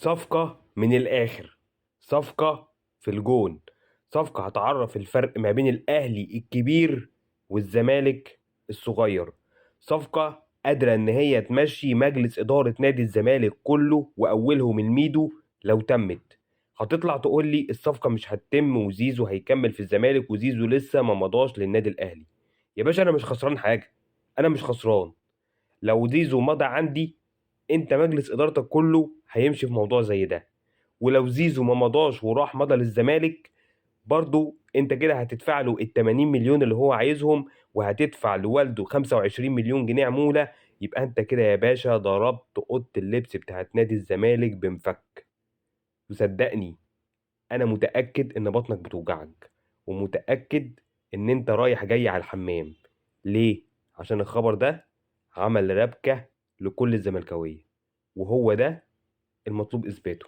صفقة من الآخر، صفقة في الجون، صفقة هتعرف الفرق ما بين الأهلي الكبير والزمالك الصغير، صفقة قادرة إن هي تمشي مجلس إدارة نادي الزمالك كله وأولهم الميدو. لو تمت هتطلع تقول لي الصفقة مش هتتم وزيزو هيكمل في الزمالك وزيزو لسه ما مضاش للنادي الأهلي. يا باشا أنا مش خسران حاجة، أنا مش خسران. لو زيزو مضى عندي، انت مجلس ادارتك كله هيمشي في موضوع زي ده. ولو زيزو ما مضاش وراح مضى للزمالك، برضو انت كده هتدفع له ال 80 مليون اللي هو عايزهم، وهتدفع لوالده 25 مليون جنيه عمولة. يبقى انت كده يا باشا ضربت اوضه اللبس بتاعت نادي الزمالك بمفك. وصدقني انا متأكد ان بطنك بتوجعك، ومتأكد ان انت رايح جاي على الحمام. ليه؟ عشان الخبر ده عمل ربكة لكل الزملكاوية، وهو ده المطلوب اثباته.